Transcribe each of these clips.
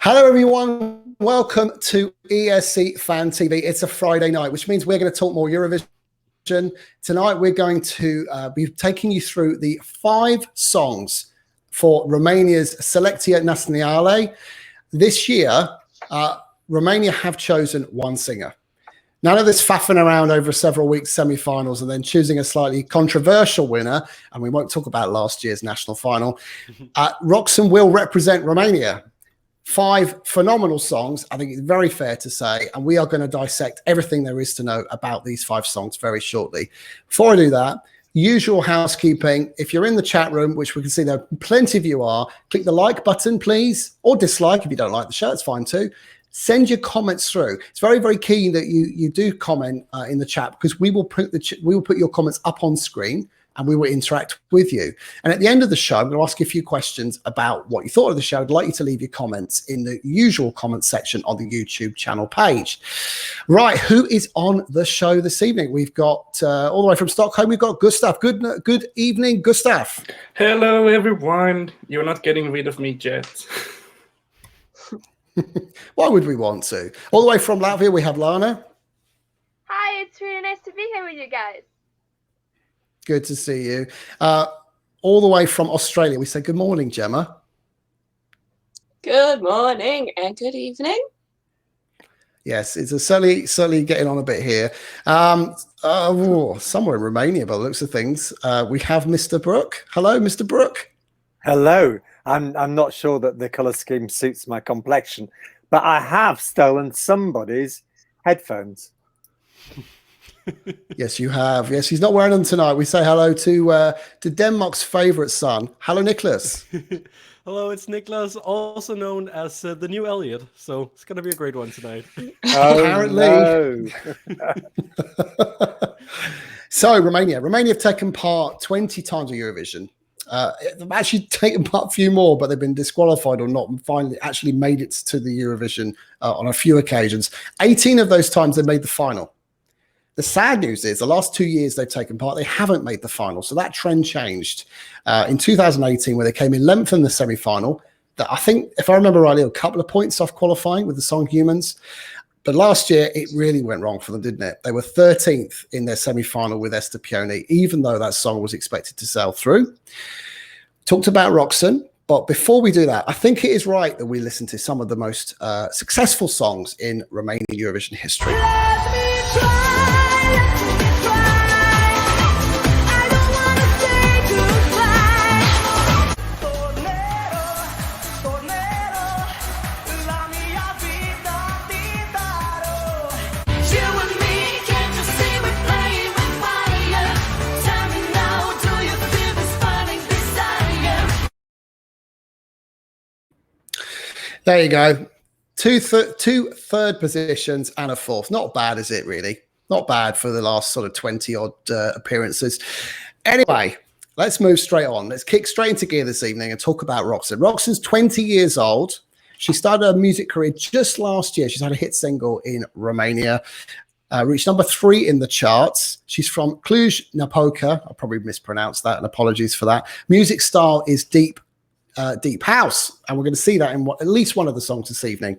Hello, everyone. Welcome to ESC Fan TV. It's a Friday night, which means we're going to talk more Eurovision. Tonight, we're going to be taking you through the 5 songs for Romania's Selecția Naţională. This year, Romania have chosen one singer. None of this faffing around over several weeks, semi-finals, and then choosing a slightly controversial winner. And we won't talk about last year's national final. Roxen will represent Romania. 5 phenomenal songs, I think it's very fair to say, and we are going to dissect everything there is to know about these 5 songs very shortly. Before I do that, usual housekeeping. If you're in the chat room, which we can see there plenty of you are, click the like button, please, or dislike if you don't like the show, it's fine too. Send your comments through. It's very, very key that you do comment in the chat, because we will put your comments up on screen and we will interact with you. And at the end of the show, I'm going to ask you a few questions about what you thought of the show. I'd like you to leave your comments in the usual comment section on the YouTube channel page. Right, who is on the show this evening? We've got, all the way from Stockholm, we've got Gustav. Good evening, Gustav. Hello, everyone. You're not getting rid of me yet. Why would we want to? All the way from Latvia, we have Lana. Hi, it's really nice to be here with you guys. Good to see you. All the way from Australia, we say good morning, Gemma. Good morning and good evening. Yes, it's certainly getting on a bit here. Somewhere in Romania, by the looks of things, we have Mr. Brook. Hello, Mr. Brook. Hello. I'm not sure that the color scheme suits my complexion, but I have stolen somebody's headphones. Yes, you have. Yes, he's not wearing them tonight. We say hello to Denmark's favorite son. Hello, Nicholas. Hello, it's Nicholas, also known as the new Elliot. So it's going to be a great one tonight. Oh, apparently. No. So Romania have taken part 20 times at Eurovision. They've actually taken part a few more, but they've been disqualified or not, and finally actually made it to the Eurovision on a few occasions. 18 of those times they made the final. The sad news is the last 2 years they've taken part, they haven't made the final. So that trend changed in 2018, where they came in 11th in the semi-final. That I think, if I remember rightly, a couple of points off qualifying with the song Humans. But last year, it really went wrong for them, didn't it? They were 13th in their semi-final with Esther Pioni, even though that song was expected to sail through. Talked about Roxen, but before we do that, I think it is right that we listen to some of the most successful songs in Romanian Eurovision history. There you go. Two third positions and a 4th. Not bad, is it, really? Not bad for the last sort of 20-odd appearances. Anyway, let's move straight on. Let's kick straight into gear this evening and talk about Roxen. Roxen's 20 years old. She started her music career just last year. She's had a hit single in Romania. Reached number 3 in the charts. She's from Cluj-Napoca. I probably mispronounced that, and apologies for that. Music style is deep house, and we're going to see that in at least one of the songs this evening.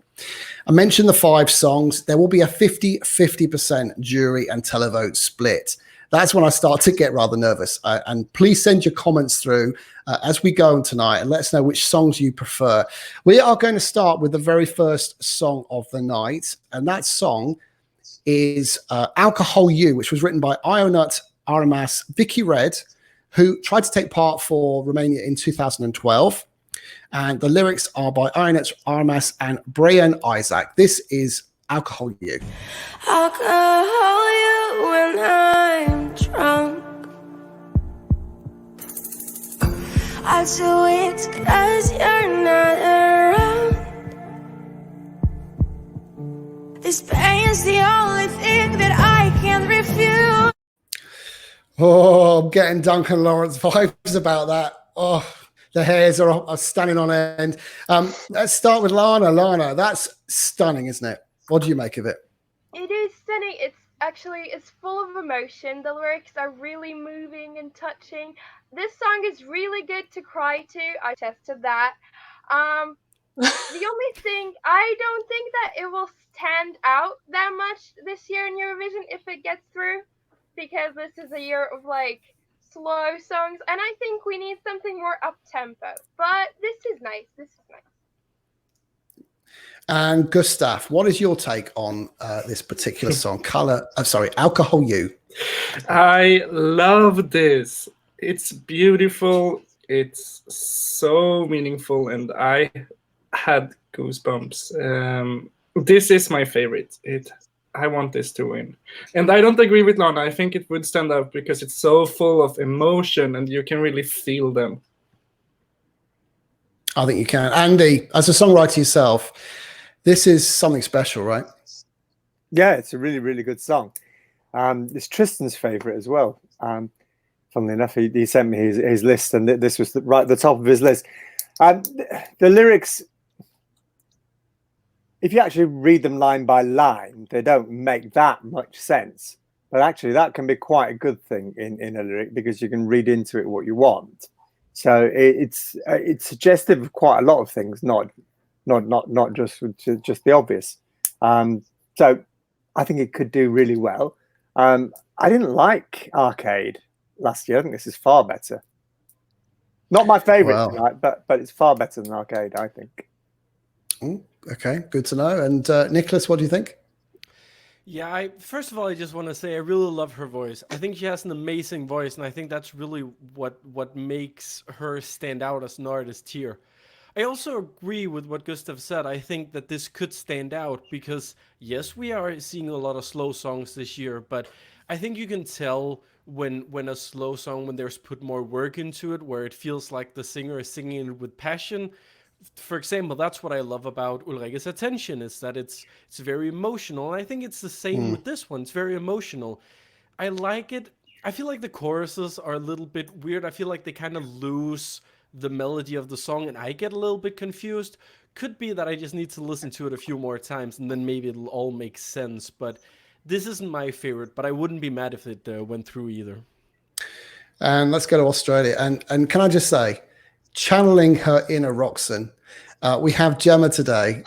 I mentioned the 5 songs. There will be a 50-50% jury and televote split. That's when I start to get rather nervous. And please send your comments through as we go on tonight, and let us know which songs you prefer. We are going to start with the very first song of the night, and that song is Alcohol You, which was written by Ionut Aramas, Vicky Red, who tried to take part for Romania in 2012. And the lyrics are by Ionut Aramas and Brian Isaac. This is Alcohol You. Alcohol you when I'm drunk. I do it 'cause you're not around. This pain's the only thing that I can't refuse. Oh, I'm getting Duncan Lawrence vibes about that. Oh, the hairs are standing on end. Let's start with Lana. Lana, that's stunning, isn't it? What do you make of it? It is stunning. It's full of emotion. The lyrics are really moving and touching. This song is really good to cry to. I tested that. The only I don't think that it will stand out that much this year in Eurovision if it gets through, because this is a year of like slow songs, and I think we need something more up tempo. But this is nice. This is nice. And Gustav, what is your take on this particular song? Alcohol You. I love this. It's beautiful. It's so meaningful, and I had goosebumps. This is my favorite. I want this to win. And I don't agree with Lana. I think it would stand out because it's so full of emotion and you can really feel them. I think you can. Andy, as a songwriter yourself, this is something special, right? Yeah, it's a really, really good song. It's Tristan's favorite as well. Funnily enough, he sent me his list, and this was right at the top of his list. The lyrics, if you actually read them line by line, they don't make that much sense. But actually, that can be quite a good thing in a lyric, because you can read into it what you want. So it's suggestive of quite a lot of things, not just the obvious. So I think it could do really well. I didn't like Arcade last year. I think this is far better. Not my favorite tonight, but it's far better than Arcade, I think. Okay, good to know. And Nicholas, what do you think? Yeah, first of all, I just want to say I really love her voice. I think she has an amazing voice, and I think that's really what makes her stand out as an artist here. I also agree with what Gustav said. I think that this could stand out because, yes, we are seeing a lot of slow songs this year, but I think you can tell when a slow song, when there's put more work into it, where it feels like the singer is singing it with passion. For example, that's what I love about Ulrike's Attention, is that it's very emotional. And I think it's the same with this one. It's very emotional. I like it. I feel like the choruses are a little bit weird. I feel like they kind of lose the melody of the song, and I get a little bit confused. Could be that I just need to listen to it a few more times, and then maybe it'll all make sense. But this isn't my favorite, but I wouldn't be mad if it went through either. And let's go to Australia. And can I just say, channeling her inner Roxen, we have Gemma today.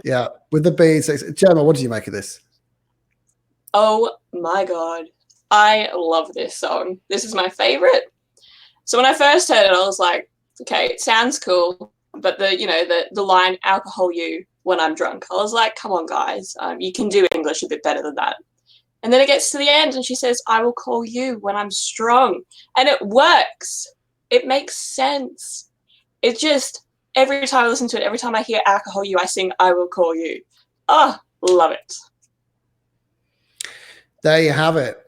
Yeah, with the beads. Gemma, what did you make of this? Oh my God. I love this song. This is my favorite. So when I first heard it, I was like, okay, it sounds cool. But the line "alcohol you" when I'm drunk, I was like, come on, guys, you can do English a bit better than that. And then it gets to the end and she says, "I will call you when I'm strong." And it works. It makes sense. It just, every time I listen to it, every time I hear "alcohol you," I sing "I will call you." Oh, love it. There you have it.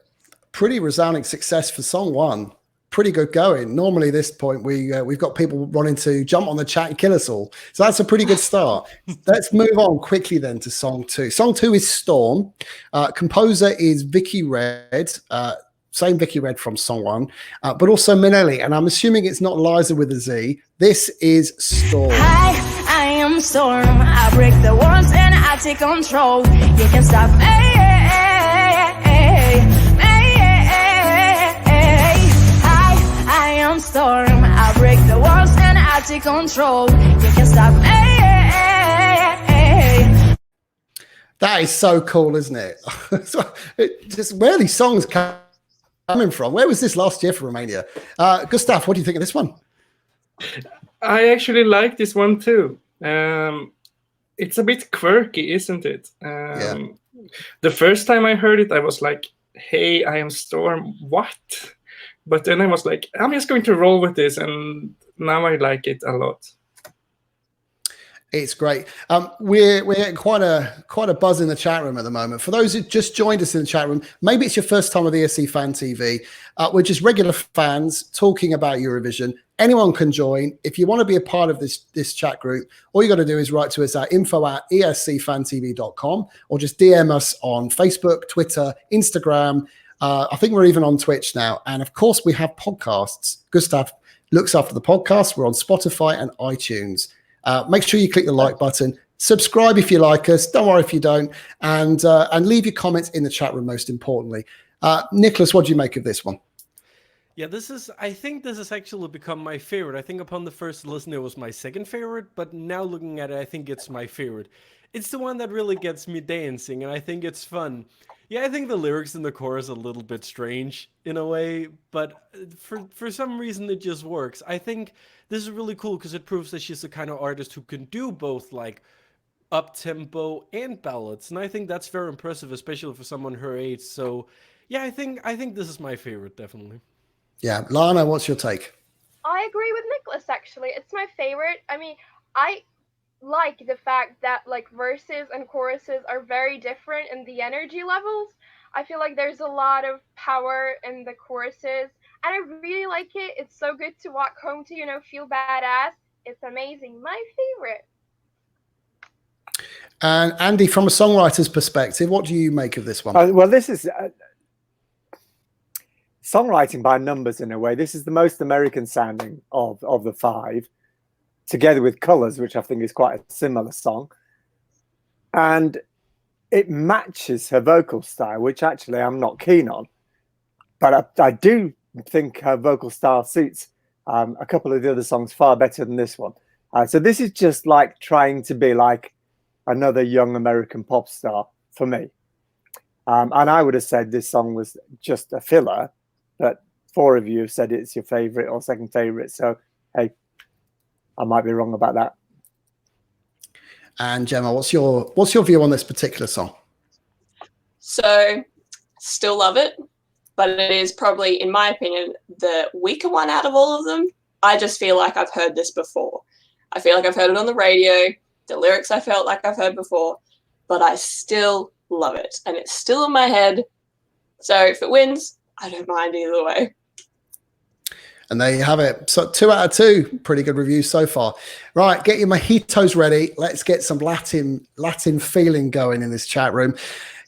Pretty resounding success for song one. Pretty good going. Normally at this point, we've got people wanting to jump on the chat and kill us all. So that's a pretty good start. Let's move on quickly then to song two. Song two is Storm. Composer is Vicky Red. Same Vicky Red from song one, but also Minelli. And I'm assuming it's not Liza with a Z. This is Storm. Hi, I am Storm. I break the walls and I take control. You can stop me. Hi, I am Storm. I break the walls and I take control. You can stop me. That is so cool, isn't it? Just where are these songs coming from? Where was this last year for Romania? Gustav, what do you think of this one? I actually like this one too. It's a bit quirky, isn't it? Yeah. The first time I heard it, I was like, hey, I am Storm, what? But then I was like, I'm just going to roll with this, and now I like it a lot. It's great. We're getting quite a buzz in the chat room at the moment. For those who just joined us in the chat room, maybe it's your first time with ESC Fan TV. We're just regular fans talking about Eurovision. Anyone can join. If you want to be a part of this chat group, all you got to do is write to us at info@escfantv.com or just DM us on Facebook, Twitter, Instagram. I think we're even on Twitch now. And of course, we have podcasts. Gustav looks after the podcast. We're on Spotify and iTunes. Make sure you click the like button. Subscribe if you like us. Don't worry if you don't. And leave your comments in the chat room, most importantly. Nicholas, what do you make of this one? Yeah, I think this has actually become my favorite. I think upon the first listen, it was my second favorite, but now looking at it, I think it's my favorite. It's the one that really gets me dancing, and I think it's fun. Yeah, I think the lyrics in the chorus are a little bit strange in a way, but for some reason it just works. I think this is really cool because it proves that she's the kind of artist who can do both like up-tempo and ballads, and I think that's very impressive, especially for someone her age. So yeah, I think this is my favorite, definitely. Yeah, Lana, what's your take? I agree with Nicholas, actually. It's my favorite. I mean, I like the fact that like verses and choruses are very different in the energy levels. I feel like there's a lot of power in the choruses, and I really like it. It's so good to walk home to, feel badass. It's amazing. My favorite. And Andy, from a songwriter's perspective, what do you make of this one? Well, this is songwriting by numbers in a way. This is the most American sounding of the five, together with Colors, which I think is quite a similar song. And it matches her vocal style, which actually I'm not keen on. But I do think her vocal style suits a couple of the other songs far better than this one. So this is just like trying to be like another young American pop star for me. And I would have said this song was just a filler, but 4 of you have said it's your favorite or second favorite. So, hey, I might be wrong about that. And Gemma, what's your view on this particular song? So, still love it, but it is probably, in my opinion, the weaker one out of all of them. I just feel like I've heard this before. I feel like I've heard it on the radio. The lyrics I felt like I've heard before, but I still love it, and it's still in my head. So if it wins, I don't mind either way. And there you have it. So 2 out of 2, pretty good reviews so far. Right, get your mojitos ready. Let's get some Latin feeling going in this chat room.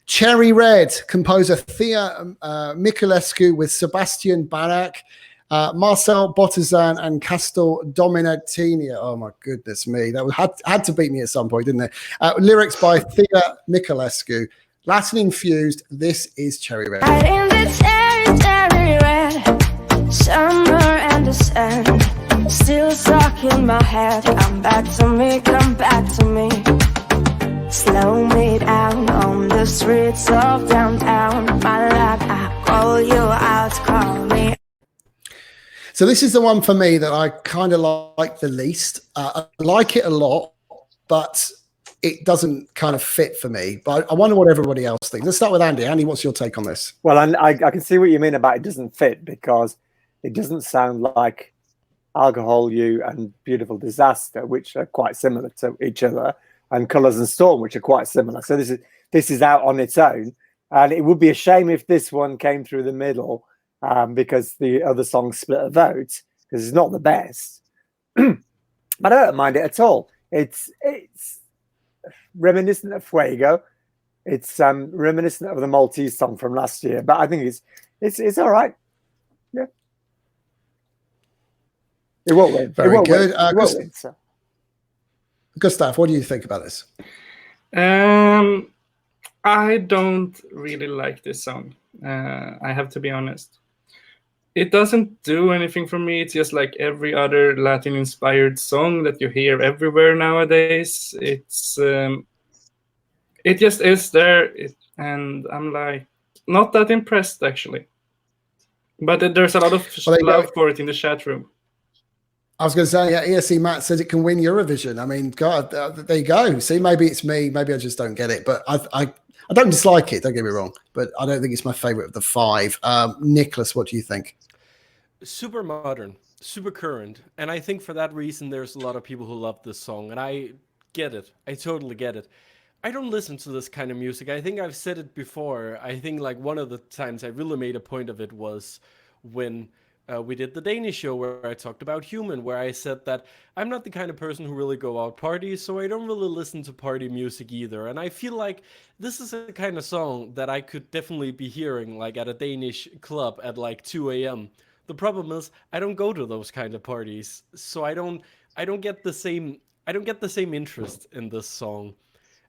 Cherry Red, composer Thea Miculescu with Sebastian Barak, Marcel Bottazan and Castor Dominatini. Oh my goodness me, that had to beat me at some point, didn't it? Lyrics by Thea Miculescu. Latin infused. This is Cherry Red. Right in the cherry red, summer and the sun, still stuck in my head. Come back to me, come back to me. Slow me down on the streets of downtown. My love, I call you out, call me. So this is the one for me that I kind of like the least. I like it a lot, but it doesn't kind of fit for me. But I wonder what everybody else thinks. Let's start with Andy. Andy, what's your take on this? Well, I can see what you mean about it doesn't fit, because it doesn't sound like Alcohol You and Beautiful Disaster, which are quite similar to each other, and Colours and Storm, which are quite similar. So this is out on its own, and it would be a shame if this one came through the middle, because the other songs split a vote, because it's not the best. But I don't mind it at all. It's reminiscent of Fuego. It's reminiscent of the Maltese song from last year, but I think it's all right. Yeah, it won't win. Very good. It won't win, so. Gustav, what do you think about this? I don't really like this song. I have to be honest. It doesn't do anything for me. It's just like every other Latin-inspired song that you hear everywhere nowadays. It's it just is there, and I'm like not that impressed actually. But there's a lot of love for it in the chat room. I was going to say, yeah, ESC Matt says it can win Eurovision. I mean, God, there you go. See, maybe it's me. Maybe I just don't get it. But I don't dislike it. Don't get me wrong. But I don't think it's my favorite of the 5. Nicholas, what do you think? Super modern, super current. And I think for that reason, there's a lot of people who love this song. And I get it. I totally get it. I don't listen to this kind of music. I think I've said it before. I think like one of the times I really made a point of it was when we did the Danish show where I talked about Human, where I said that I'm not the kind of person who really go out parties, so I don't really listen to party music either. And I feel like this is a kind of song that I could definitely be hearing like at a Danish club at like 2 a.m. The problem is I don't go to those kind of parties, so I don't get the same interest in this song.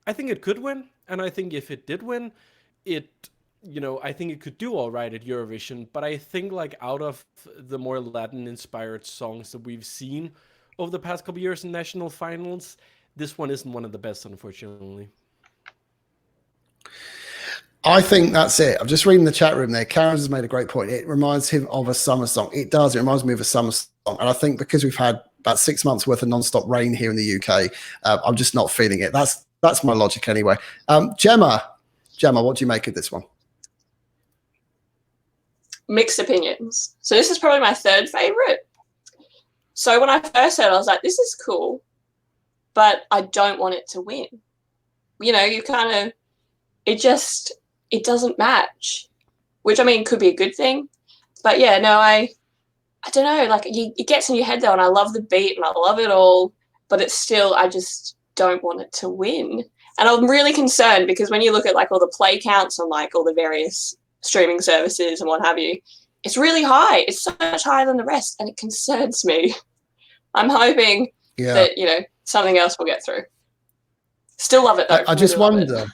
I think it could win, and I think if it did win, it you know, I think it could do all right at Eurovision, but I think like out of the more Latin-inspired songs that we've seen over the past couple years in national finals, this one isn't one of the best, unfortunately. I think that's it. I'm just reading the chat room there. Karen has made a great point. It reminds him of a summer song. It does. It reminds me of a summer song. And I think because we've had about 6 months worth of non-stop rain here in the UK, I'm just not feeling it. That's my logic anyway. Gemma, what do you make of this one? Mixed opinions. So this is probably my third favorite. So when I first heard it, I was like, this is cool, but I don't want it to win. You know, you kind of, it doesn't match, which I mean could be a good thing. But yeah, no, I don't know, like it gets in your head though, and I love the beat and I love it all, but it's still, I just don't want it to win. And I'm really concerned because when you look at like all the play counts on like all the various streaming services and what have you, it's really high. It's so much higher than the rest, and it concerns me. I'm hoping that, you know, something else will get through. Still love it though. I just wonder.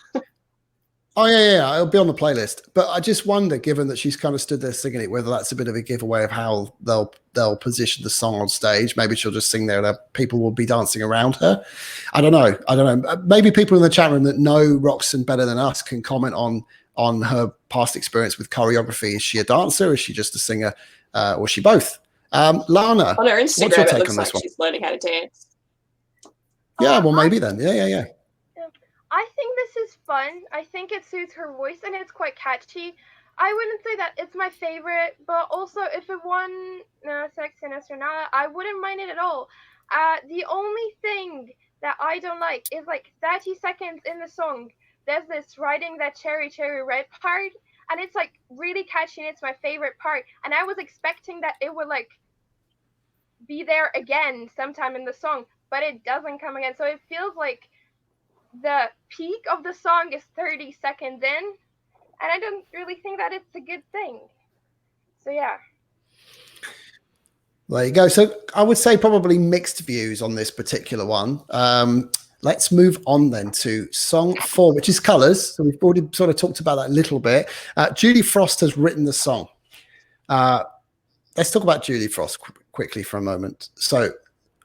Oh yeah, it'll be on the playlist. But I just wonder, given that she's kind of stood there singing it, whether that's a bit of a giveaway of how they'll position the song on stage. Maybe she'll just sing there and people will be dancing around her. I don't know. Maybe people in the chat room that know Roxen better than us can comment on her past experience with choreography. Is she a dancer? Or is she just a singer? Or is she both? Lana, on her Instagram, what's your take it looks on like this one? she's learning how to dance. Yeah, well, maybe then. Yeah. I think this is fun. I think it suits her voice and it's quite catchy. I wouldn't say that it's my favorite, but also if it won Selecţia Naţională, I wouldn't mind it at all. The only thing that I don't like is like 30 seconds in the song, there's this riding that cherry red part, and it's like really catchy and it's my favorite part. And I was expecting that it would like be there again sometime in the song, but it doesn't come again. So it feels like the peak of the song is 30 seconds in, and I don't really think that it's a good thing. So yeah. There you go. So I would say probably mixed views on this particular one. Let's move on then to song 4, which is Colours. So we've already sort of talked about that a little bit. Julie Frost has written the song. Let's talk about Julie Frost quickly for a moment. So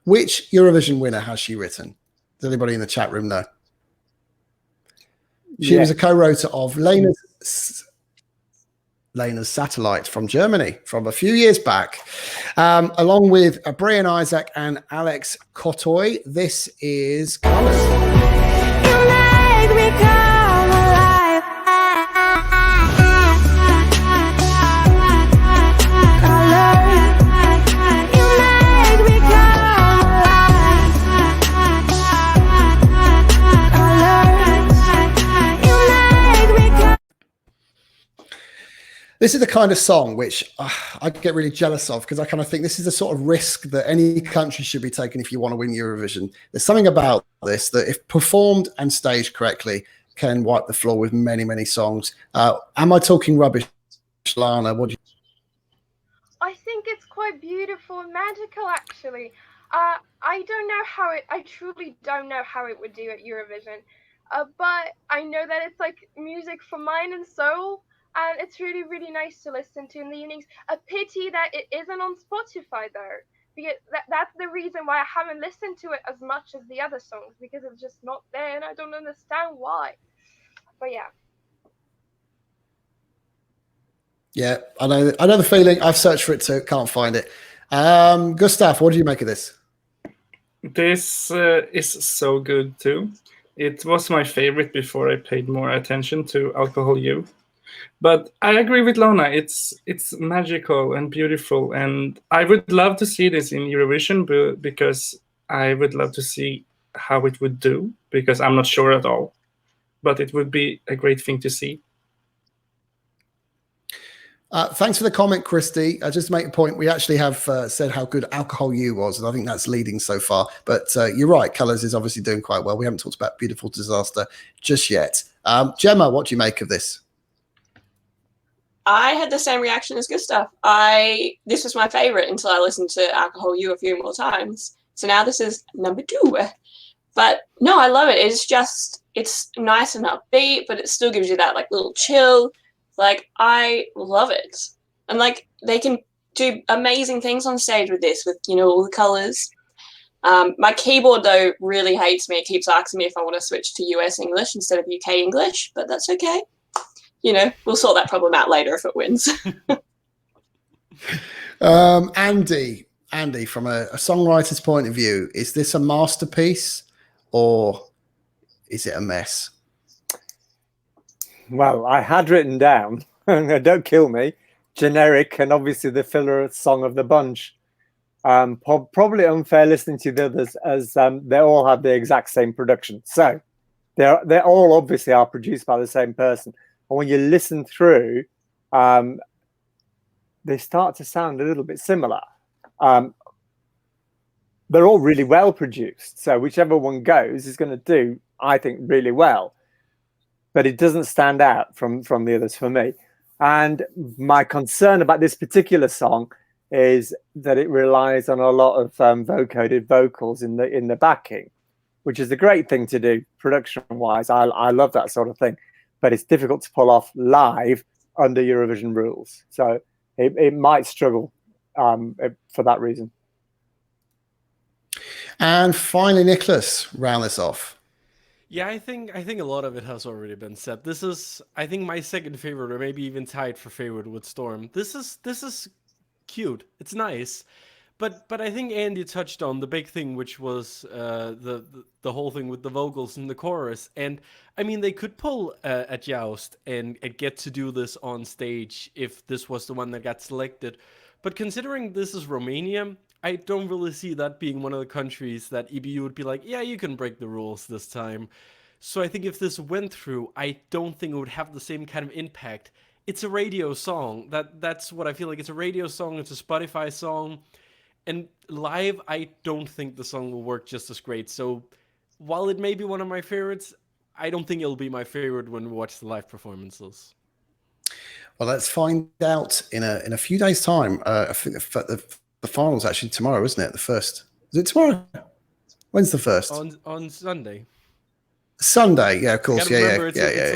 which Eurovision winner has she written? Does anybody in the chat room know? She was a co-writer of Lena's Satellite from Germany from a few years back, along with Brian Isaac and Alex Kotoy. This is Colours. You make me come alive. Colours. You make me come alive. Colours. You make me come. This is the kind of song which I get really jealous of, because I kind of think this is the sort of risk that any country should be taking if you want to win Eurovision. There's something about this that, if performed and staged correctly, can wipe the floor with many, many songs. Am I talking rubbish, Lana? What do you? I think it's quite beautiful and magical, actually. I don't know how it. I truly don't know how it would do at Eurovision, but I know that it's like music for mind and soul. And it's really, really nice to listen to in the evenings. A pity that it isn't on Spotify, though, because that's the reason why I haven't listened to it as much as the other songs, because it's just not there, and I don't understand why. But yeah. Yeah, I know the feeling. I've searched for it too, can't find it. Gustav, what do you make of this? This is so good too. It was my favorite before I paid more attention to Alcohol You. But I agree with Lana. It's magical and beautiful, and I would love to see this in Eurovision, because I would love to see how it would do, because I'm not sure at all. But it would be a great thing to see. Thanks for the comment, Christy. Just to make a point, we actually have said how good Alcohol You was, and I think that's leading so far. But you're right, Colours is obviously doing quite well. We haven't talked about Beautiful Disaster just yet. Gemma, what do you make of this? I had the same reaction as Gustav. This was my favorite until I listened to Alcohol You a few more times. So now this is number 2. But no, I love it. It's nice and upbeat, but it still gives you that like little chill. Like, I love it. And like, they can do amazing things on stage with this, with, you know, all the colors. My keyboard, though, really hates me. It keeps asking me if I want to switch to US English instead of UK English, but that's okay. You know, we'll sort that problem out later if it wins. Andy, from a songwriter's point of view, is this a masterpiece or is it a mess? Well, I had written down, don't kill me, generic and obviously the filler song of the bunch. Probably unfair listening to the others, as they all have the exact same production. So they all obviously are produced by the same person. And when you listen through, they start to sound a little bit similar. They're all really well produced. So whichever one goes is going to do, I think, really well. But it doesn't stand out from the others for me. And my concern about this particular song is that it relies on a lot of vocoded vocals in the backing, which is a great thing to do production-wise. I love that sort of thing, but it's difficult to pull off live under Eurovision rules. So it might struggle for that reason. And finally, Nicholas, round this off. Yeah, I think a lot of it has already been said. This is, I think, my second favorite, or maybe even tied for favorite with Storm. This is cute. It's nice, but I think Andy touched on the big thing, which was the whole thing with the vocals in the chorus. And I mean, they could pull a Joust and get to do this on stage if this was the one that got selected. But considering this is Romania, I don't really see that being one of the countries that EBU would be like, yeah, you can break the rules this time. So I think if this went through, I don't think it would have the same kind of impact. It's a radio song. That's what I feel like. It's a radio song. It's a Spotify song. And live, I don't think the song will work just as great. So while it may be one of my favorites, I don't think it'll be my favorite when we watch the live performances. Well, let's find out in a few days' time. I think the final's actually tomorrow, isn't it? The first. Is it tomorrow? When's the first? On Sunday. Sunday, yeah, of course, yeah.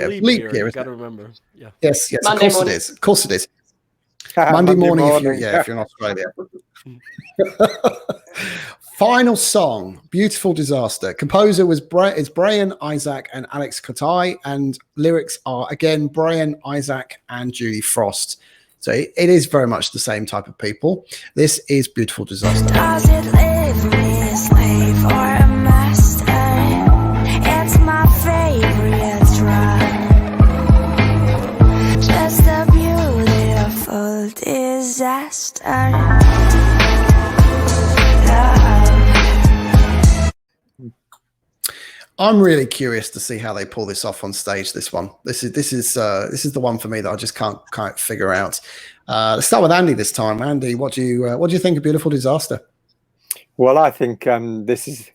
Leap year, you gotta remember, yeah. Yes, Monday of course morning. it is. Of course it is. Monday morning. If you're in Australia. Final song, Beautiful Disaster. Composer was it's Brian, Isaac, and Alex Kotai, and lyrics are again Brian, Isaac, and Julie Frost. So it is very much the same type of people. This is Beautiful Disaster. Does it leave me a slave or a master? It's my favorite drug. Just a beautiful disaster. I'm really curious to see how they pull this off on stage. This is the one for me that I just can't figure out. Let's start with Andy this time. Andy, what do you think of Beautiful Disaster? Well, I think this is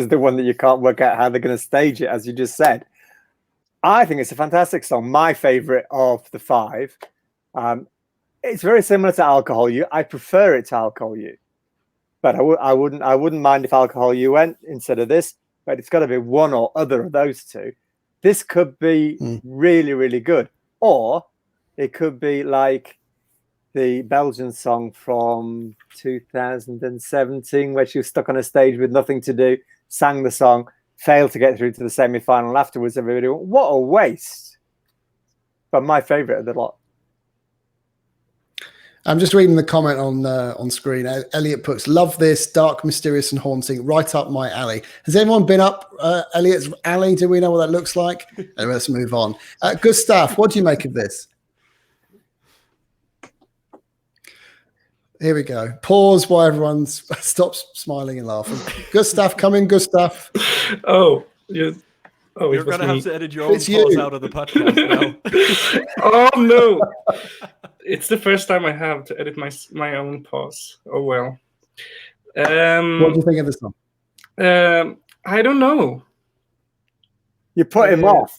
the one that you can't work out how they're going to stage it, as you just said. I think it's a fantastic song. My favorite of the five. It's very similar to Alcohol You. I prefer it to Alcohol You, but I wouldn't mind if Alcohol You went instead of this. But it's got to be one or other of those two. This could be really, really good. Or it could be like the Belgian song from 2017, where she was stuck on a stage with nothing to do, sang the song, failed to get through to the semi-final. Afterwards, everybody went, what a waste. But my favourite of the lot. I'm just reading the comment on screen. Elliot puts, love this, dark, mysterious and haunting, right up my alley. Has anyone been up Elliot's alley? Do we know what that looks like? Anyway, let's move on. Gustav, what do you make of this? Here we go. Pause while everyone stops smiling and laughing. Gustav, come in, Gustav. You're going to have to edit your own pause out of the podcast now. Oh, no. It's the first time I have to edit my own pause. Oh, well. What do you think of this song? I don't know. You put him off.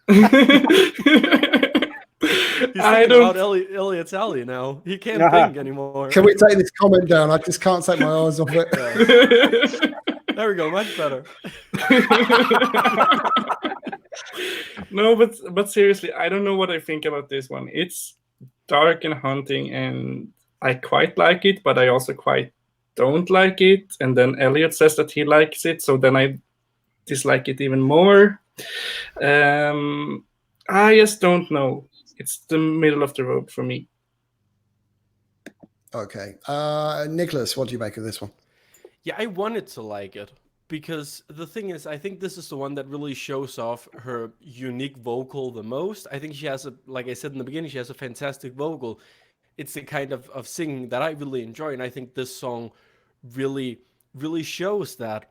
He's thinking about Elliot's alley now. He can't think anymore. Can we take this comment down? I just can't take my eyes off it. There we go. Much better. No, but seriously, I don't know what I think about this one. It's dark and haunting, and I quite like it, but I also quite don't like it. And then Elliot says that he likes it, so then I dislike it even more. I just don't know. It's the middle of the road for me. Okay. Nicholas, what do you make of this one? Yeah, I wanted to like it because the thing is, I think this is the one that really shows off her unique vocal the most. I think she has like I said in the beginning, she has a fantastic vocal. It's the kind of singing that I really enjoy, and I think this song really shows that.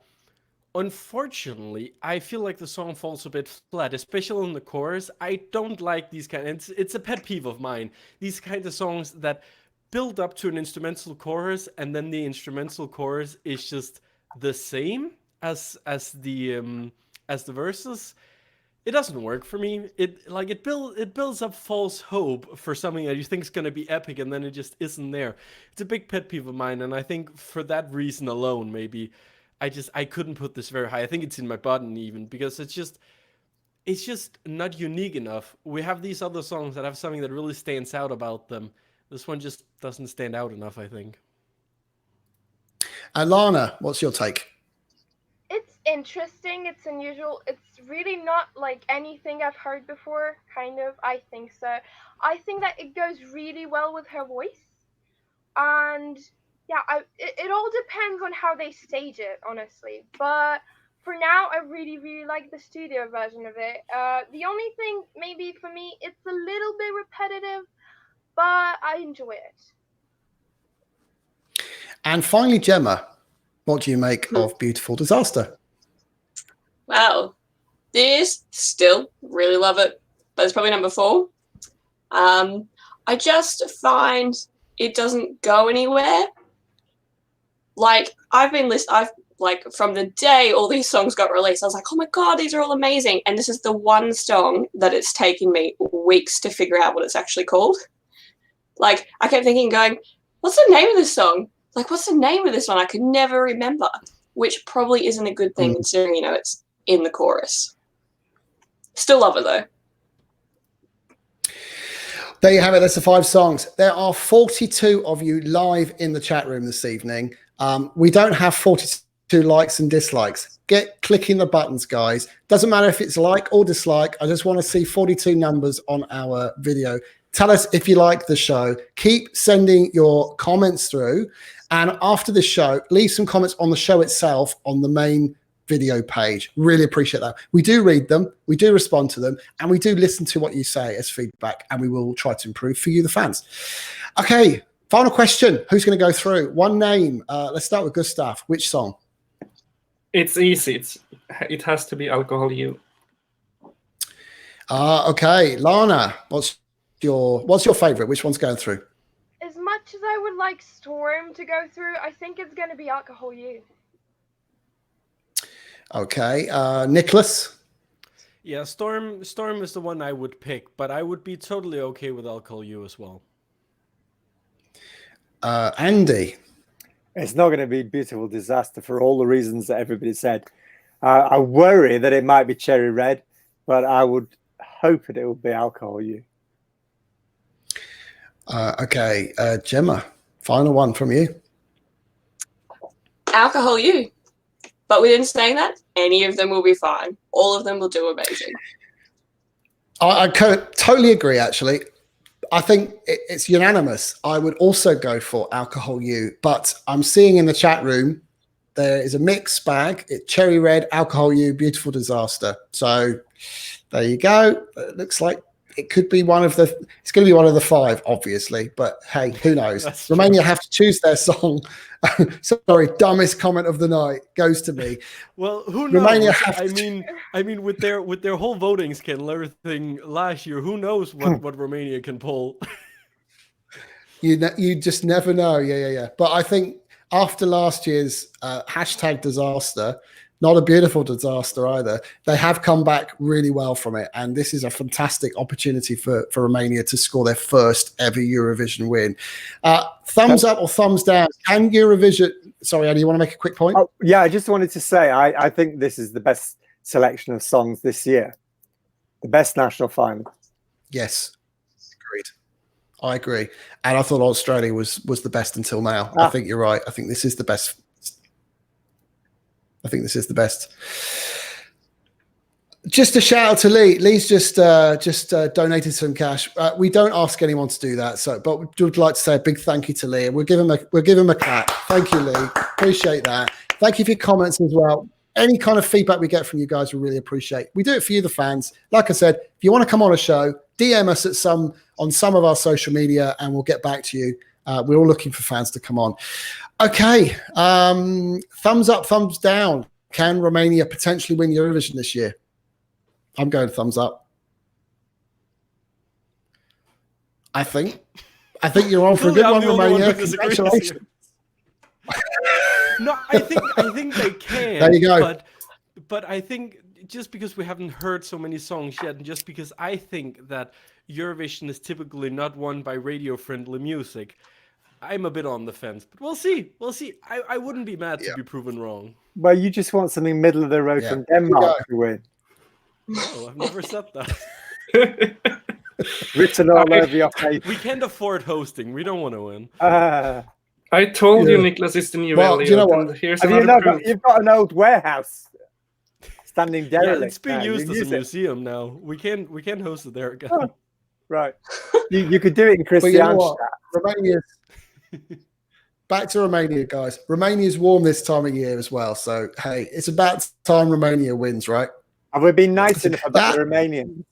Unfortunately, I feel like the song falls a bit flat, especially in the chorus. I don't like these it's a pet peeve of mine. These kind of songs that build up to an instrumental chorus, and then the instrumental chorus is just the same as the verses. It doesn't work for me. It builds up false hope for something that you think is gonna be epic, and then it just isn't there. It's a big pet peeve of mine, and I think for that reason alone, maybe I couldn't put this very high. I think it's in my bottom even, because it's just not unique enough. We have these other songs that have something that really stands out about them. This one just doesn't stand out enough, I think. Lana, what's your take? It's interesting. It's unusual. It's really not like anything I've heard before, kind of. I think so. I think that it goes really well with her voice. And yeah, it all depends on how they stage it, honestly. But for now, I really like the studio version of it. The only thing maybe for me, it's a little bit repetitive, but I enjoy it. And finally, Gemma, what do you make of Beautiful Disaster? Wow, this still really love it, but it's probably number 4. I just find it doesn't go anywhere. Like I've like from the day all these songs got released, I was like, oh my god, these are all amazing. And this is the one song that it's taken me weeks to figure out what it's actually called. Like I kept thinking, going, what's the name of this song? Like, what's the name of this one? I could never remember, which probably isn't a good thing considering, you know, it's in the chorus. Still love it though. There you have it. That's the 5 songs. There are 42 of you live in the chat room this evening. We don't have 42 likes and dislikes. Get clicking the buttons, guys. Doesn't matter if it's like or dislike. I just want to see 42 numbers on our video. Tell us if you like the show. Keep sending your comments through. And after the show, leave some comments on the show itself on the main video page. Really appreciate that. We do read them, we do respond to them, and we do listen to what you say as feedback, and we will try to improve for you, the fans. Okay, final question. Who's going to go through? One name. Let's start with Gustav. Which song? It's easy. It has to be Alcohol You. Okay, Lana, what's your favorite? Which one's going through? As much as I would like Storm to go through, I think it's going to be Alcohol You. Okay, Nicholas? Yeah, Storm is the one I would pick, but I would be totally okay with Alcohol You as well. Andy? It's not going to be Beautiful Disaster for all the reasons that everybody said. I worry that it might be Cherry Red, but I would hope that it will be Alcohol You. Okay, Gemma, final one from you. Alcohol You. But within saying that, any of them will be fine. All of them will do amazing. I totally agree, actually. I think it's unanimous. I would also go for Alcohol You, but I'm seeing in the chat room there is a mixed bag. It's Cherry Red, Alcohol You, Beautiful Disaster. So there you go. It looks like it could be one of the. It's going to be one of the 5, obviously. But hey, who knows? Romania have to choose their song. Sorry, dumbest comment of the night goes to me. Well, who knows? Romania I mean, with their whole voting scandal, everything last year, who knows what Romania can pull? You just never know. Yeah. But I think after last year's hashtag disaster, not a beautiful disaster either, they have come back really well from it. And this is a fantastic opportunity for Romania to score their first ever Eurovision win. Thumbs up or thumbs down? Can Eurovision... Sorry, Andy, you want to make a quick point? Oh, yeah, I just wanted to say, I think this is the best selection of songs this year. The best national final. Yes, agreed. I agree. And I thought Australia was the best until now. I think you're right. I think this is the best. I think this is the best. Just a shout out to Lee. Lee's just donated some cash. We don't ask anyone to do that, but we would like to say a big thank you to Lee. And we'll give him a clap. Thank you, Lee. Appreciate that. Thank you for your comments as well. Any kind of feedback we get from you guys, we really appreciate. We do it for you, the fans. Like I said, if you want to come on a show, DM us on some of our social media, and we'll get back to you. We're all looking for fans to come on. Okay. Thumbs up, thumbs down. Can Romania potentially win Eurovision this year? I'm going thumbs up. I think you're on for a good one, Romania. Congratulations. No, I think they can. There you go. But I think just because we haven't heard so many songs yet, and just because I think that Eurovision is typically not won by radio-friendly music, I'm a bit on the fence. But we'll see. We'll see. I wouldn't be mad to be proven wrong. Well, you just want something middle of the road from Denmark to win. No, I've never said that. Written all over your face. We can't afford hosting. We don't want to win. I told you Niklas is the new Elliot. Do you know what? Here's Have another proof. you've got an old warehouse standing derelict. Yeah, it's being used as a museum now. We can't host it there again. Oh, right. You could do it in Christianstadt. Romania's back to Romania, guys. Romania's warm this time of year as well. So hey, it's about time Romania wins, right? Have we been nice enough about the Romanians?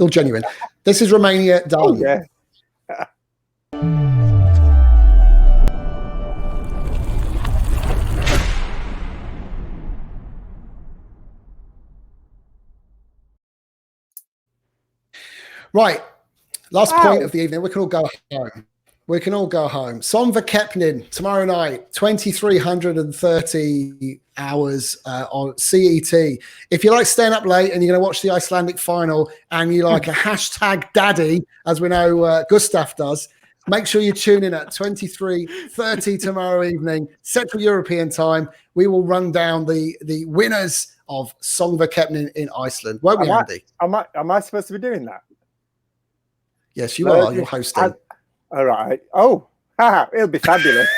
All genuine. This is Romania done. Oh, yeah. Right. Last point of the evening. We can all go home. We can all go home. Somverkepnin tomorrow night, 2330 hours on CET. If you like staying up late and you're going to watch the Icelandic final and you like a hashtag daddy, as we know Gustav does, make sure you tune in at 23:30 tomorrow evening, Central European time. We will run down the winners of Somverkepnin in Iceland. Won't we, Andy? Am I supposed to be doing that? Yes, you are. You're hosting. All right. Oh, it'll be fabulous.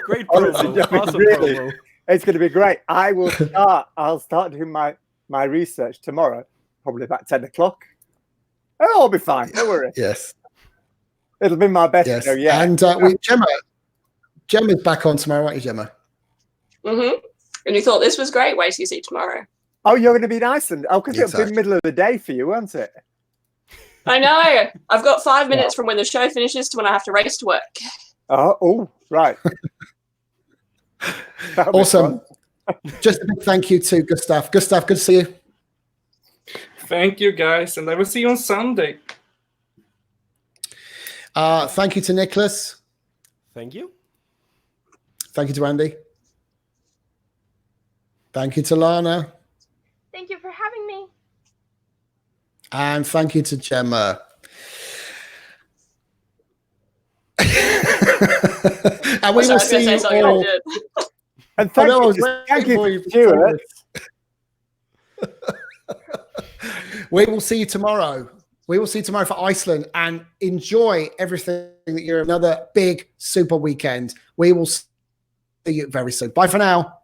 Great promo. Awesome promo. It's going to be great. I'll start doing my research tomorrow, probably about 10 o'clock. Oh, I'll be fine. Don't worry. Yes. It'll be my best. Yes. Yeah. And Gemma's back on tomorrow, aren't you, Gemma? Mm-hmm. And you thought this was great. Wait till you see tomorrow. Oh, you're going to be in Iceland. Oh, because it'll be middle of the day for you, won't it? I know. I've got 5 minutes from when the show finishes to when I have to race to work. Oh, right. Awesome. Just a big thank you to Gustav. Gustav, good to see you. Thank you, guys. And I will see you on Sunday. Thank you to Nicholas. Thank you. Thank you to Andy. Thank you to Lana. Thank you for having me. And thank you to Gemma. And we will see you all. And thank you, Stuart. We will see you tomorrow. We will see you tomorrow for Iceland, and enjoy everything that you're another big super weekend. We will see you very soon. Bye for now.